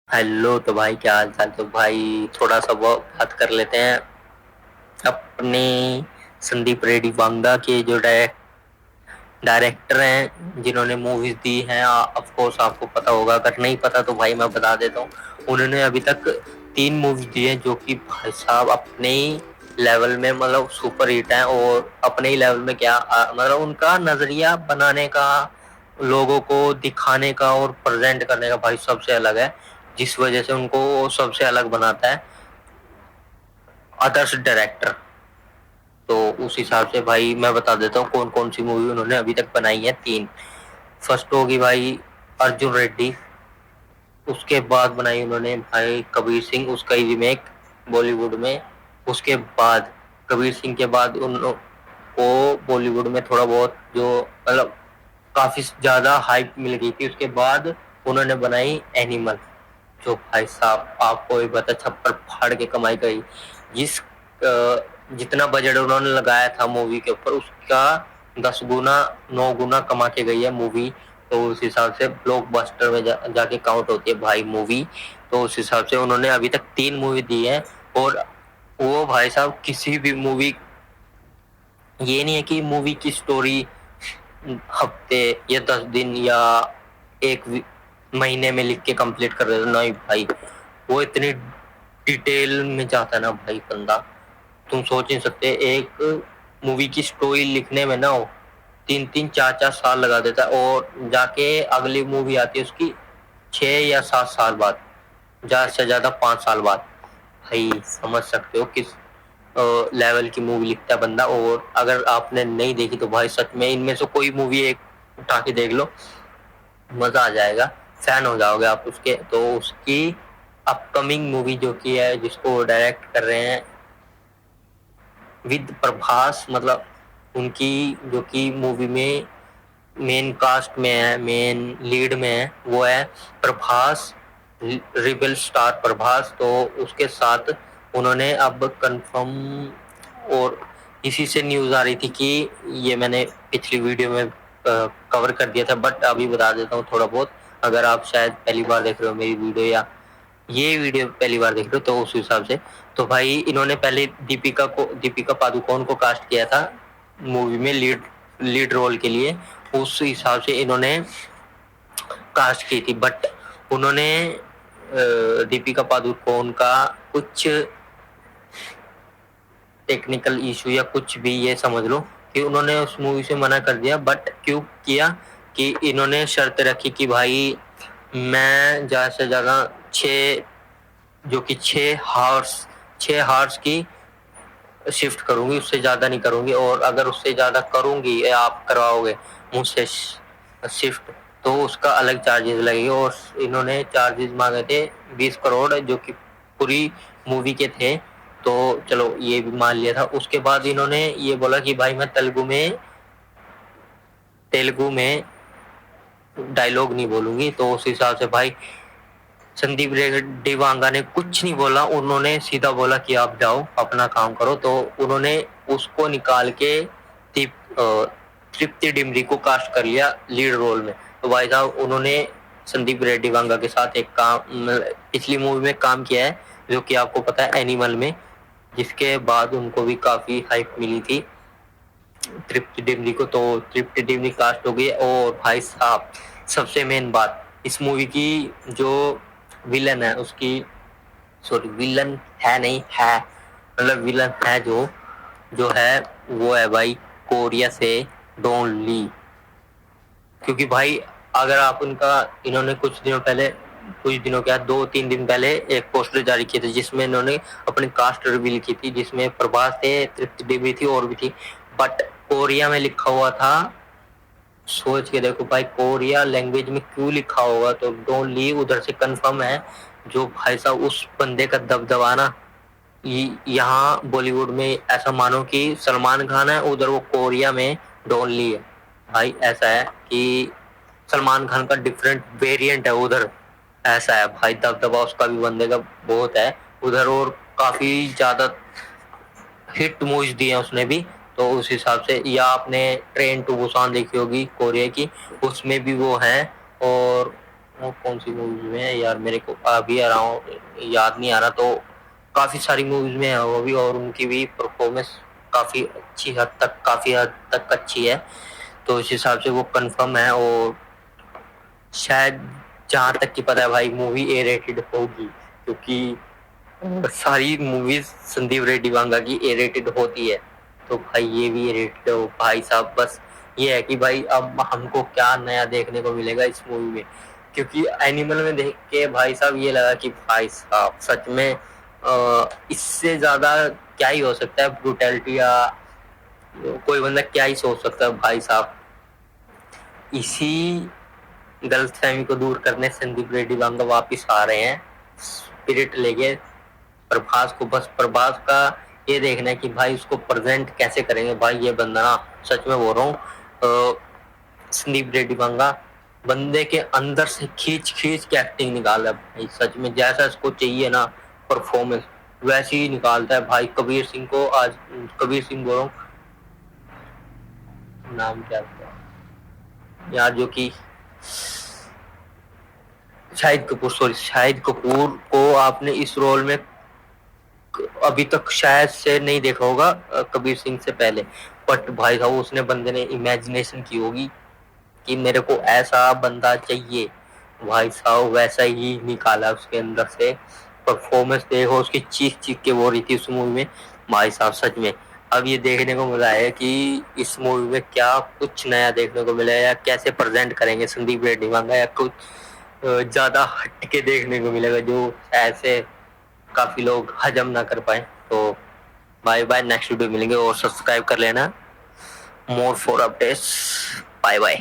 Hello. तो भाई क्या हाल चाल। तो भाई थोड़ा सा वो बात कर लेते हैं अपने संदीप रेड्डी वांगा के जो डायरेक्टर हैं जिन्होंने मूवीज दी हैं। ऑफ कोर्स आपको पता होगा, अगर नहीं पता तो भाई मैं बता देता हूँ। उन्होंने अभी तक 3 मूवीज दी हैं जो कि भाई साहब अपने ही लेवल में मतलब सुपर हिट है। और अपने ही लेवल में क्या मतलब उनका नजरिया बनाने का, लोगों को दिखाने का और प्रेजेंट करने का भाई सबसे अलग है, जिस वजह से उनको सबसे अलग बनाता है अदर्स डायरेक्टर। तो उस हिसाब से भाई मैं बता देता हूँ कौन कौन सी मूवी उन्होंने अभी तक बनाई है। 3। फर्स्ट होगी भाई अर्जुन रेड्डी। उसके बाद बनाई उन्होंने भाई कबीर सिंह, उसका ही रीमेक बॉलीवुड में। उसके बाद कबीर सिंह के बाद उन को बॉलीवुड में थोड़ा बहुत जो मतलब काफी ज्यादा हाइप मिल गई थी। उसके बाद उन्होंने बनाई एनिमल, जो भाई साहब आपको भी पता छप्पर फाड़ के कमाई करी। जिस जितना बजट उन्होंने लगाया था मूवी के ऊपर, उसका 10 गुना 9 गुना कमा के गई है मूवी। तो उस हिसाब से ब्लॉकबस्टर में जाके काउंट होती है भाई मूवी। तो उस हिसाब से उन्होंने अभी तक 3 मूवी दी है। और वो भाई साहब किसी भी मूवी, ये नहीं है कि मूवी की स्टोरी हफ्ते या 10 दिन या एक महीने में लिख के कंप्लीट कर देता, नहीं भाई। वो इतनी डिटेल में जाता है ना भाई बंदा, तुम सोच नहीं सकते। एक मूवी की स्टोरी लिखने में ना हो 3-3 4-4 साल लगा देता है, और जाके अगली मूवी आती है उसकी 6 या 7 साल बाद, ज्यादा से ज्यादा 5 साल बाद। भाई समझ सकते हो किस लेवल की मूवी लिखता है बंदा। और अगर आपने नहीं देखी तो भाई सच में इनमें से कोई मूवी एक उठा के देख लो, मजा आ जाएगा, फैन हो जाओगे आप उसके। तो उसकी अपकमिंग मूवी जो की है, जिसको डायरेक्ट कर रहे हैं विद प्रभास, मतलब उनकी जो कि मूवी में मेन कास्ट में है, मेन लीड में है, वो है प्रभास, रिबल स्टार प्रभास। तो उसके साथ उन्होंने अब कंफर्म, और इसी से न्यूज आ रही थी कि ये मैंने पिछली वीडियो में कवर कर दिया था, बट अभी बता देता हूँ थोड़ा बहुत। अगर आप शायद पहली बार देख रहे हो मेरी वीडियो, या ये वीडियो पहली बार देख रहे हो, तो उस हिसाब से तो भाई इन्होंने पहले दीपिका पादुकोण को कास्ट किया था मूवी में लीड रोल के लिए। उस हिसाब से इन्होंने कास्ट की थी, बट उन्होंने दीपिका पादुकोण का कुछ टेक्निकल इशू या कुछ भी ये समझ लो कि उन्होंने उस मूवी से मना कर दिया। बट क्यों किया कि इन्होंने शर्त रखी कि भाई मैं ज्यादा से ज्यादा 6, जो कि 6 हार्स की शिफ्ट करूंगी, उससे ज्यादा नहीं करूंगी। और अगर उससे ज्यादा करूंगी या आप करवाओगे मुझसे शिफ्ट, तो उसका अलग चार्जेस लगेगा। और इन्होंने चार्जेस मांगे थे 20 करोड़, जो कि पूरी मूवी के थे। तो चलो ये भी मान लिया था। उसके बाद इन्होंने ये बोला कि भाई मैं तेलुगु में डायलॉग नहीं बोलूंगी। तो उस हिसाब से भाई संदीप रेड्डी वांगा ने कुछ नहीं बोला, उन्होंने सीधा बोला कि आप जाओ अपना काम करो। तो उन्होंने उसको निकाल के तृप्ति डिमरी को कास्ट कर लिया लीड रोल में। तो भाई साहब उन्होंने संदीप रेड्डी वांगा के साथ एक काम पिछली मूवी में काम किया है, जो कि आपको पता है एनिमल में, जिसके बाद उनको भी काफी हाइप मिली थी तृप्ति डिमरी को। तो तृप्ति डिमरी कास्ट हो गई। और भाई साहब सबसे मेन बात इस मूवी की, जो विलन है उसकी, सॉरी विलन है नहीं है, मतलब विलन है जो जो है वो है भाई कोरिया से डॉन ली। क्योंकि भाई अगर आप उनका, इन्होंने कुछ दिनों के 2-3 दिन पहले एक पोस्टर जारी किए थे, जिसमें इन्होंने अपनी कास्ट रिवील की थी, जिसमें प्रभास थे, तृप्ति डिमरी थी और भी थी। बट कोरिया में लिखा हुआ था। सोच के देखो भाई, कोरिया लैंग्वेज में क्यों लिखा होगा, तो डोंट लीव उधर से कंफर्म है। जो भाई साहब उस बंदे का दबदबा ना, यहाँ बॉलीवुड में ऐसा मानो कि सलमान खान है, उधर वो कोरिया में डोंट ली है। भाई ऐसा है कि सलमान खान का डिफरेंट वेरिएंट है उधर, ऐसा है भाई। दबदबा उसका भी बंदे का बहुत है उधर, और काफी ज्यादा हिट मूवीज दी है उसने भी। तो उस हिसाब से, या आपने ट्रेन टू बुसान देखी होगी कोरिया की, उसमें भी वो है। और और कौन सी मूवीज में है यार, मेरे को अभी आ रहा हूँ, याद नहीं आ रहा। तो काफी सारी मूवीज में है वो भी, और उनकी भी परफॉर्मेंस काफी हद तक अच्छी है। तो इस हिसाब से वो कंफर्म है। और शायद जहां तक की पता है भाई, मूवी ए रेटेड होगी, क्योंकि सारी मूवीज संदीप रेड्डी वांगा की ए रेटेड होती है। तो भाई ये भी ए रेटेड हो भाई साहब। बस ये है कि भाई अब हमको क्या नया देखने को मिलेगा इस मूवी में, क्योंकि एनिमल में देख के भाई साहब ये लगा कि भाई साहब सच में इससे ज्यादा क्या ही हो सकता है, ब्रूटैलिटी या कोई बंदा क्या ही सोच सकता है भाई साहब। इसी गलतफहमी को दूर करने संदीप रेड्डी वांगा वापिस आ रहे हैं स्पिरिट लेके प्रभास को। बस प्रभास का ये देखना है कि भाई उसको प्रेजेंट कैसे करेंगे। भाई ये बंदा ना, सच में बोल रहा हूँ, संदीप रेड्डी वांगा बंदे के अंदर से खींच खींच के एक्टिंग निकाला है भाई। सच में जैसा इसको चाहिए ना परफॉर्मेंस, वैसे ही निकालता है भाई। कबीर सिंह को आज, कबीर सिंह बोल रहा हूँ, नाम क्या था यार, जो कि शाहिद कपूर को आपने इस रोल में अभी तक शायद से नहीं देखा होगा, कबीर सिंह से पहले। बट भाई साहब उसने बंदे ने इमेजिनेशन की होगी कि मेरे को ऐसा बंदा चाहिए, भाई साहब वैसा ही निकाला उसके अंदर से। परफॉर्मेंस देखो उसकी, चीख चीख के वो रही थी उस मूवी में भाई साहब। सच में अब ये देखने को मिला है कि इस मूवी में क्या कुछ नया देखने को मिला है, या कैसे प्रेजेंट करेंगे संदीप रेड्डी वांगा, या कुछ ज्यादा हट के देखने को मिलेगा जो ऐसे काफी लोग हजम ना कर पाए। तो बाय बाय, नेक्स्ट वीडियो मिलेंगे, और सब्सक्राइब कर लेना more for updates. Bye bye.